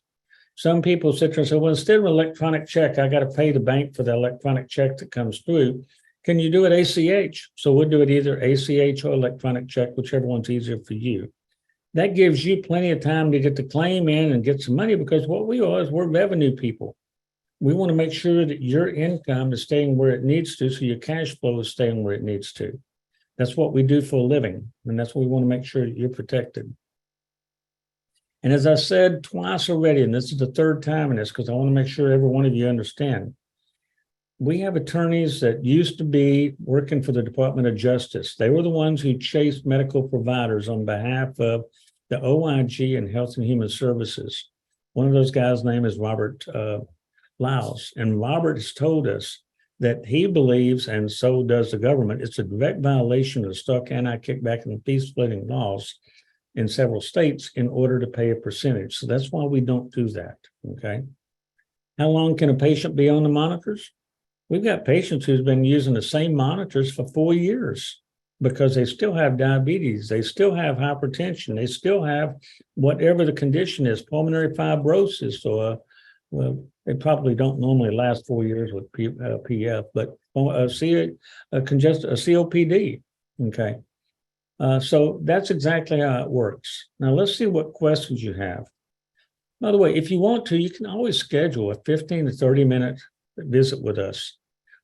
Speaker 2: Some people sit there and say, well, instead of an electronic check, I got to pay the bank for the electronic check that comes through. Can you do it ACH? So we'll do it either ACH or electronic check, whichever one's easier for you. That gives you plenty of time to get the claim in and get some money, because what we are is we're revenue people. We want to make sure that your income is staying where it needs to, so your cash flow is staying where it needs to. That's what we do for a living, and that's what we want to make sure that you're protected. And as I said twice already, and this is the 3rd time in this, because I want to make sure every one of you understand, we have attorneys that used to be working for the Department of Justice. They were the ones who chased medical providers on behalf of the OIG and Health and Human Services. One of those guys' name is Robert Laus. And Robert has told us that he believes, and so does the government, it's a direct violation of the stock anti-kickback and fee splitting laws in several states in order to pay a percentage. So that's why we don't do that, okay? How long can a patient be on the monitors? We've got patients who've been using the same monitors for 4 years because they still have diabetes, they still have hypertension, they still have whatever the condition is, pulmonary fibrosis, or well, they probably don't normally last 4 years with PF, but COPD, okay? So that's exactly how it works. Now let's see what questions you have. By the way, if you want to, you can always schedule a 15 to 30 minute visit with us.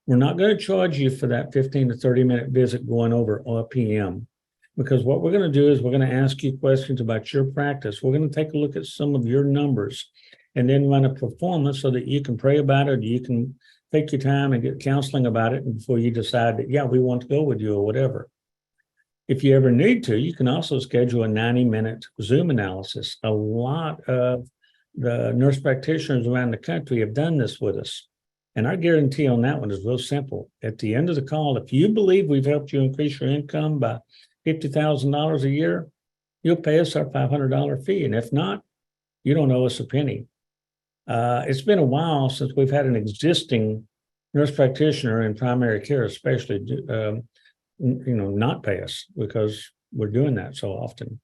Speaker 2: We're not going to charge you for that 15 to 30 minute visit going over RPM, because what we're going to do is we're going to ask you questions about your practice. We're going to take a look at some of your numbers and then run a performance so that you can pray about it. You can take your time and get counseling about it before you decide that, yeah, we want to go with you or whatever. If you ever need to, you can also schedule a 90-minute Zoom analysis. A lot of the nurse practitioners around the country have done this with us. And our guarantee on that one is real simple. At the end of the call, if you believe we've helped you increase your income by $50,000 a year, you'll pay us our $500 fee. And if not, you don't owe us a penny. It's been a while since we've had an existing nurse practitioner in primary care, especially, not pay us, because we're doing that so often.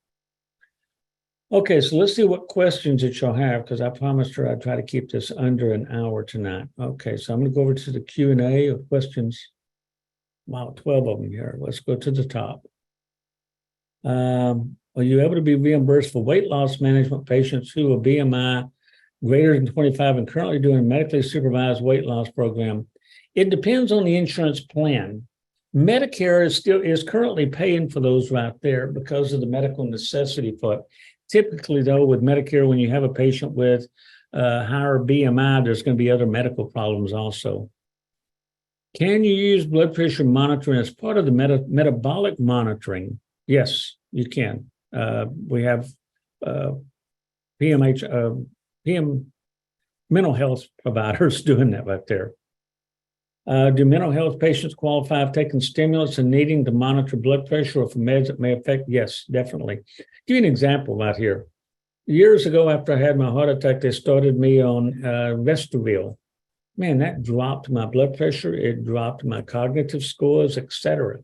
Speaker 2: Okay, so let's see what questions that y'all have, because I promised her I'd try to keep this under an hour tonight. Okay, so I'm going to go over to the Q&A of questions. Wow, 12 of them here. Let's go to the top. Are you able to be reimbursed for weight loss management patients who are BMI greater than 25 and currently doing a medically supervised weight loss program? It depends on the insurance plan. Medicare is currently paying for those right there because of the medical necessity for it. Typically, though, with Medicare, when you have a patient with higher BMI, there's going to be other medical problems also. Can you use blood pressure monitoring as part of the metabolic monitoring? Yes, you can. We have PM mental health providers doing that right there. Do mental health patients qualify for taking stimulants and needing to monitor blood pressure or for meds that may affect? Yes, definitely. Give you an example right here. Years ago, after I had my heart attack, they started me on Restoril. Man, that dropped my blood pressure. It dropped my cognitive scores, etc.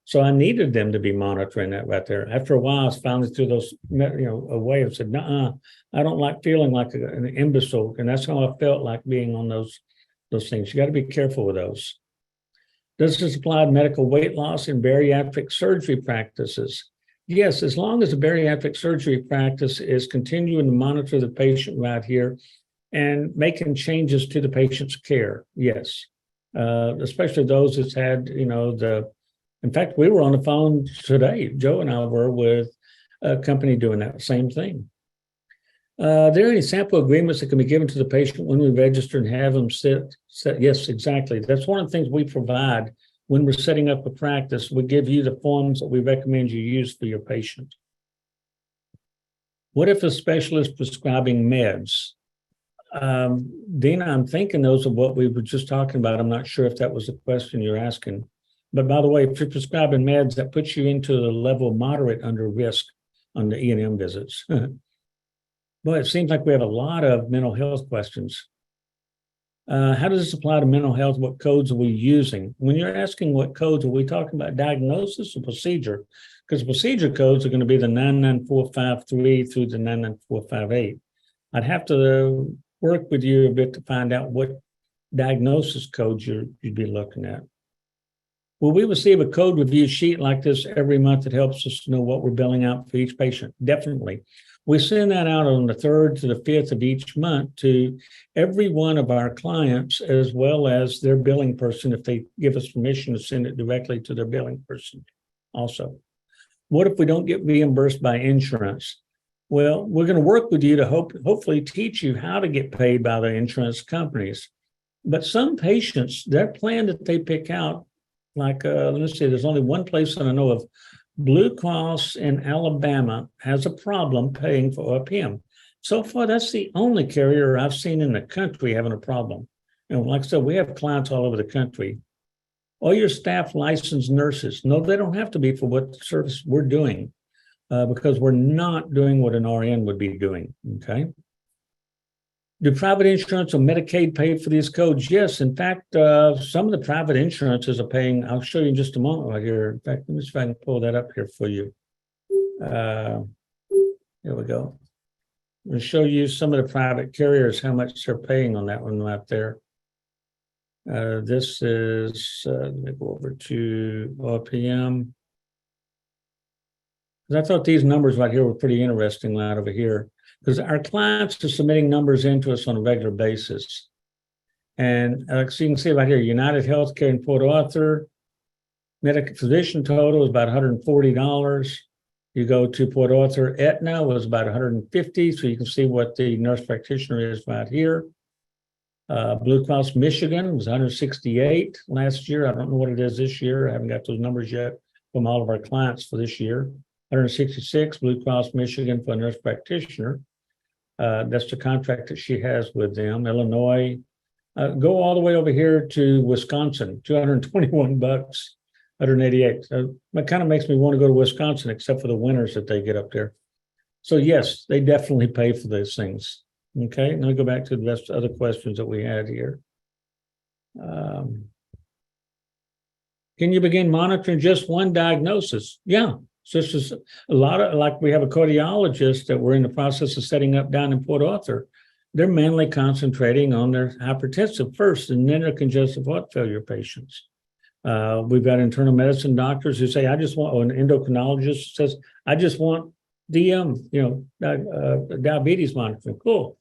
Speaker 2: So I needed them to be monitoring that right there. After a while, I was finally through those, a way of said, "Nuh-uh, I don't like feeling like an imbecile," and that's how I felt like being on those things. You got to be careful with those. Does this apply to medical weight loss and bariatric surgery practices? Yes, as long as the bariatric surgery practice is continuing to monitor the patient right here and making changes to the patient's care. Yes, especially those that's had, the In fact, we were on the phone today. Joe and I were with a company doing that same thing. Are there any sample agreements that can be given to the patient when we register and have them sit? Yes, exactly. That's one of the things we provide when we're setting up a practice. We give you the forms that we recommend you use for your patient. What if a specialist prescribing meds? Dina, I'm thinking those are what we were just talking about. I'm not sure if that was the question you're asking. But by the way, if you're prescribing meds, that puts you into the level moderate under risk on the E&M visits. Boy, it seems like we have a lot of mental health questions. How does this apply to mental health? What codes are we using? When you're asking what codes, are we talking about diagnosis or procedure? Because procedure codes are going to be the 99453 through the 99458. I'd have to work with you a bit to find out what diagnosis codes you'd be looking at. Will we receive a code review sheet like this every month that helps us to know what we're billing out for each patient? Definitely. We send that out on the 3rd to the 5th of each month to every one of our clients, as well as their billing person, if they give us permission to send it directly to their billing person also. What if we don't get reimbursed by insurance? Well, we're going to work with you to hopefully teach you how to get paid by the insurance companies. But some patients, their plan that they pick out, like, let's say there's only one place that I know of, Blue Cross in Alabama has a problem paying for RPM. So far, that's the only carrier I've seen in the country having a problem. And like I said, we have clients all over the country. All your staff licensed nurses, no, they don't have to be for what service we're doing because we're not doing what an RN would be doing, okay? Do private insurance or Medicaid pay for these codes? Yes. In fact, some of the private insurances are paying. I'll show you in just a moment right here. In fact, let me see if I can pull that up here for you. Here we go. I'll show you some of the private carriers, how much they're paying on that one right there. This is, let me go over to RPM. I thought these numbers right here were pretty interesting right over here, because our clients are submitting numbers into us on a regular basis. And so you can see right here, United Healthcare in Port Arthur, medical physician total is about $140. You go to Port Arthur, Aetna was about $150. So you can see what the nurse practitioner is right here. Blue Cross Michigan was $168 last year. I don't know what it is this year. I haven't got those numbers yet from all of our clients for this year. $166, Blue Cross Michigan for a nurse practitioner. That's the contract that she has with them. Illinois, go all the way over here to Wisconsin, $221, $188. That kind of makes me want to go to Wisconsin, except for the winters that they get up there. So yes, they definitely pay for those things. Okay, let me go back to the rest of other questions that we had here. Can you begin monitoring just one diagnosis? Yeah. So this is a lot of, like we have a cardiologist that we're in the process of setting up down in Port Arthur. They're mainly concentrating on their hypertensive first and then their congestive heart failure patients. We've got internal medicine doctors who say, I just want, or an endocrinologist says, I just want DM, diabetes monitoring. Cool.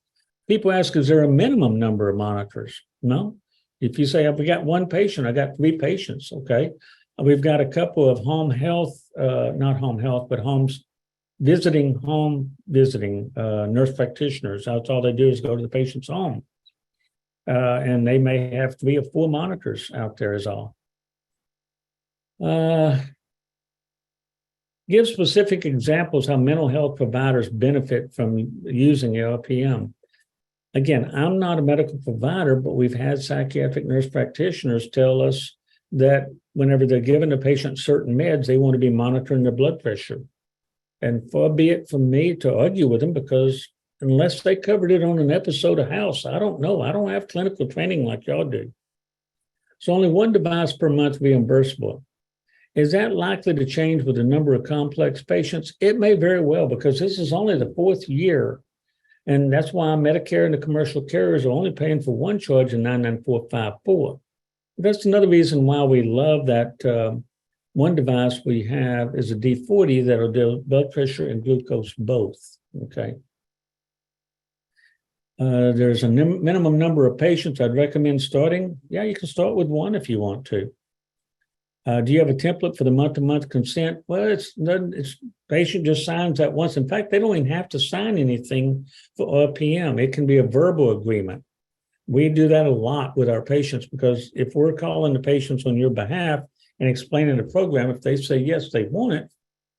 Speaker 2: People ask, is there a minimum number of monitors? No. If you say, we got one patient, I got 3 patients, okay. We've got a couple of home health, not home health, but home visiting nurse practitioners. That's all they do is go to the patient's home. And they may have 3 or 4 monitors out there is all. Give specific examples how mental health providers benefit from using LPM. Again, I'm not a medical provider, but we've had psychiatric nurse practitioners tell us that whenever they're giving a patient certain meds, they want to be monitoring their blood pressure. And far be it from me to argue with them, because unless they covered it on an episode of House, I don't know. I don't have clinical training like y'all do. So only one device per month reimbursable. Is that likely to change with the number of complex patients? It may very well, because this is only the 4th year. And that's why Medicare and the commercial carriers are only paying for one charge in 99454. That's another reason why we love that one device we have is a D40 that'll do blood pressure and glucose both, okay? There's a minimum number of patients I'd recommend starting. Yeah, you can start with 1 if you want to. Do you have a template for the month-to-month consent? Well, it's patient just signs that once. In fact, they don't even have to sign anything for OPM. It can be a verbal agreement. We do that a lot with our patients because if we're calling the patients on your behalf and explaining the program, if they say yes, they want it,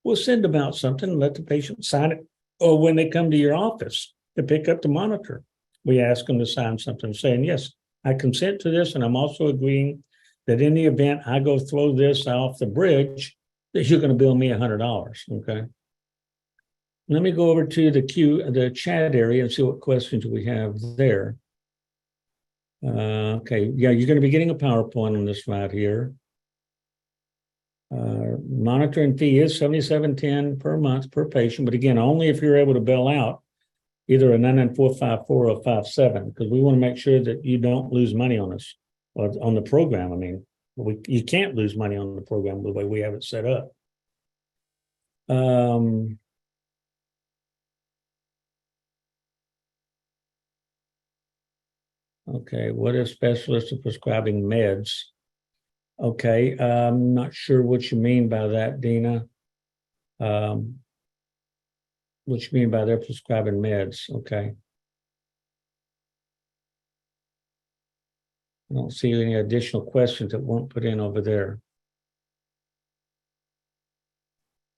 Speaker 2: we'll send them out something and let the patient sign it. Or when they come to your office to pick up the monitor, we ask them to sign something saying, yes, I consent to this, and I'm also agreeing that in the event I go throw this off the bridge, that you're going to bill me $100. Okay. Let me go over to the chat area and see what questions we have there. Okay. Yeah, you're going to be getting a PowerPoint on this right here. Monitoring fee is $77.10 per month per patient, but again, only if you're able to bill out either a 99454 or 57, because we want to make sure that you don't lose money on us or on the program. I mean, you can't lose money on the program the way we have it set up. Okay, what if specialists are prescribing meds? Okay, I'm not sure what you mean by that, Dina. What you mean by they're prescribing meds? Okay. I don't see any additional questions that weren't put in over there.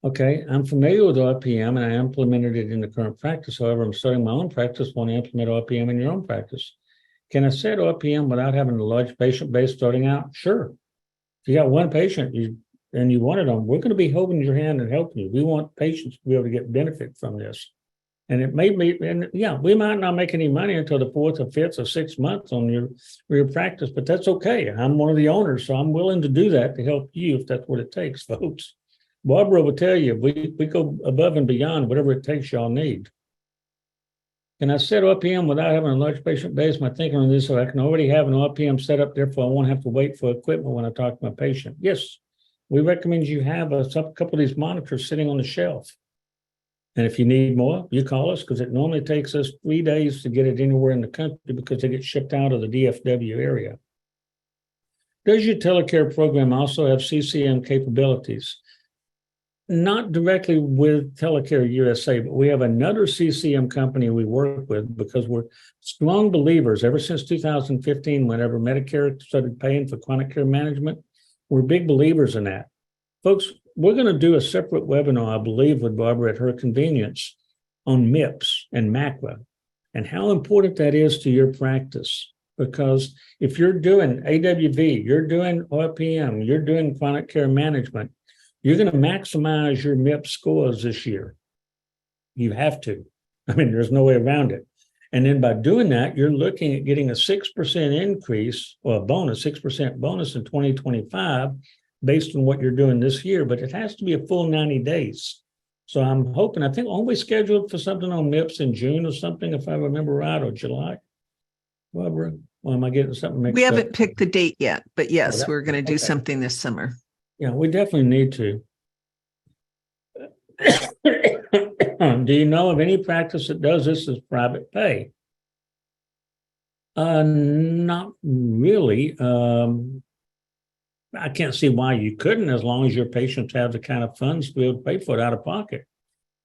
Speaker 2: Okay, I'm familiar with RPM and I implemented it in the current practice. However, I'm starting my own practice, want to implement RPM in your own practice. Can I set RPM without having a large patient base starting out? Sure. If you got one patient and you wanted them, we're going to be holding your hand and helping you. We want patients to be able to get benefit from this. And it may be, and yeah, we might not make any money until the 4th or 5th or 6th month on your practice, but that's okay. I'm one of the owners, so I'm willing to do that to help you if that's what it takes, folks. Barbara will tell you, we go above and beyond whatever it takes y'all need. Can I set RPM without having a large patient base? My thinking on this, so I can already have an RPM set up, therefore I won't have to wait for equipment when I talk to my patient. Yes, we recommend you have a couple of these monitors sitting on the shelf. And if you need more, you call us because it normally takes us 3 days to get it anywhere in the country because they get shipped out of the DFW area. Does your telecare program also have CCM capabilities? Not directly with Telecare USA, but we have another CCM company we work with because we're strong believers ever since 2015, whenever Medicare started paying for chronic care management. We're big believers in that. Folks, we're going to do a separate webinar, I believe, with Barbara at her convenience on MIPS and MACRA and how important that is to your practice. Because if you're doing AWV, you're doing RPM, you're doing chronic care management, you're going to maximize your MIPS scores this year. You have to. I mean, there's no way around it. And then by doing that, you're looking at getting a 6% increase or a bonus, 6% bonus in 2025 based on what you're doing this year, but it has to be a full 90 days. So I'm hoping, I think, aren't we scheduled for something on MIPS in June or something, if I remember right, or July? Barbara, or am I getting something mixed up?
Speaker 1: We haven't picked the date yet, but yes,
Speaker 2: Oh,
Speaker 1: we're going to do
Speaker 2: okay.
Speaker 1: something this summer.
Speaker 2: Yeah, we definitely need to. Do you know of any practice that does this as private pay? Not really. I can't see why you couldn't, as long as your patients have the kind of funds to be able to pay for it out of pocket.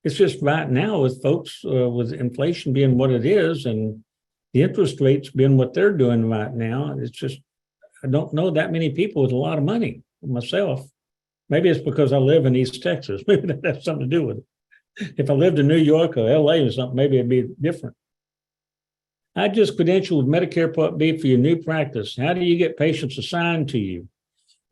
Speaker 2: It's just right now with folks, with inflation being what it is and the interest rates being what they're doing right now, it's just, I don't know that many people with a lot of money myself. Maybe it's because I live in East Texas. Maybe that has something to do with it. If I lived in New York or LA or something, maybe it'd be different. I just credentialed with Medicare Part B for your new practice. How do you get patients assigned to you?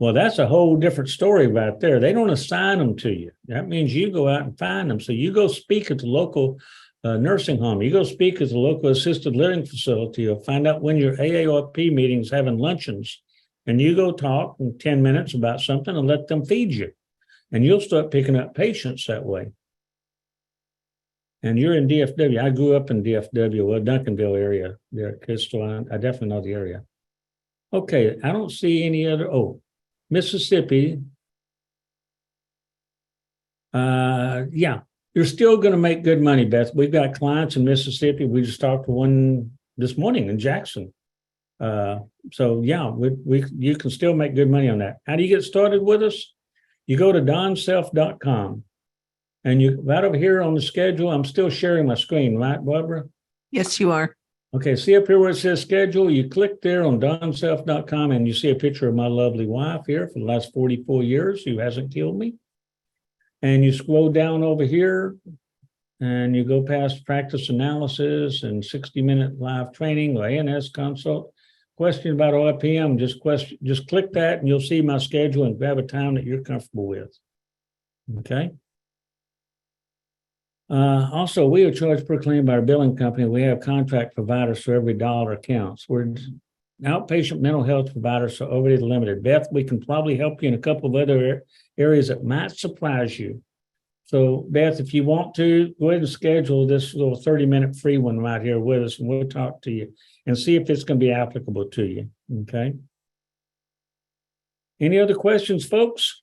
Speaker 2: Well, that's a whole different story right there. They don't assign them to you. That means you go out and find them. So you go speak at the local nursing home. You go speak at the local assisted living facility or find out when your AARP meeting's having luncheons. And you go talk in 10 minutes about something and let them feed you. And you'll start picking up patients that way. And you're in DFW. I grew up in DFW, well, Duncanville area there, Crystal. I definitely know the area. Okay, I don't see any other. Oh, Mississippi. Yeah, you're still going to make good money, Beth. We've got clients in Mississippi. We just talked to one this morning in Jackson. So yeah, you can still make good money on that. How do you get started with us? You go to donself.com, and you right over here on the schedule. I'm still sharing my screen, right, Barbara?
Speaker 1: Yes, you are.
Speaker 2: Okay, see up here where it says schedule, you click there on donself.com and you see a picture of my lovely wife here for the last 44 years who hasn't killed me. And you scroll down over here and you go past practice analysis and 60-minute live training or ANS consult. Question about RPM, just click that and you'll see my schedule and grab a time that you're comfortable with. Okay. Also, we are charged per claim by our billing company. We have contract providers for every dollar counts. We're outpatient mental health providers, so overly limited. Beth, we can probably help you in a couple of other areas that might surprise you. So, Beth, if you want to, go ahead and schedule this little 30-minute free one right here with us, and we'll talk to you and see if it's going to be applicable to you. Okay. Any other questions, folks?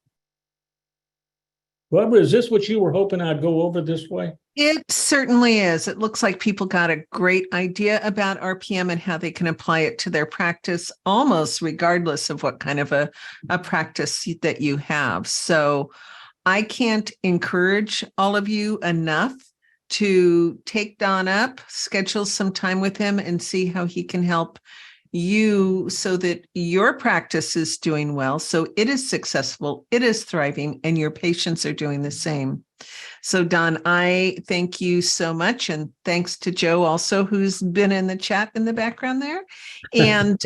Speaker 2: Barbara, is this what you were hoping I'd go over this way?
Speaker 1: It certainly is. It looks like people got a great idea about RPM and how they can apply it to their practice, almost regardless of what kind of a practice that you have. So I can't encourage all of you enough to take Don up, schedule some time with him, and see how he can help you so that your practice is doing well. So it is successful, it is thriving, and your patients are doing the same. So Don, I thank you so much. And thanks to Joe also, who's been in the chat in the background there. And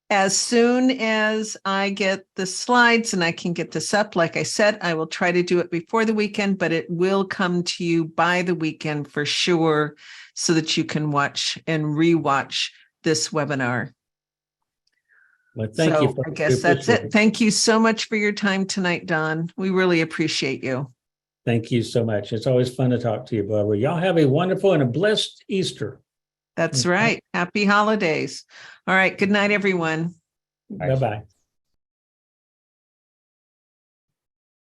Speaker 1: as soon as I get the slides and I can get this up, like I said, I will try to do it before the weekend, but it will come to you by the weekend for sure, so that you can watch and rewatch this webinar.
Speaker 2: Well, thank you.
Speaker 1: I guess that's it. Thank you so much for your time tonight, Don. We really appreciate you.
Speaker 2: Thank you so much. It's always fun to talk to you, Barbara. Y'all have a wonderful and a blessed Easter.
Speaker 1: That's right. Happy holidays. All right. Good night, everyone.
Speaker 2: Bye-bye.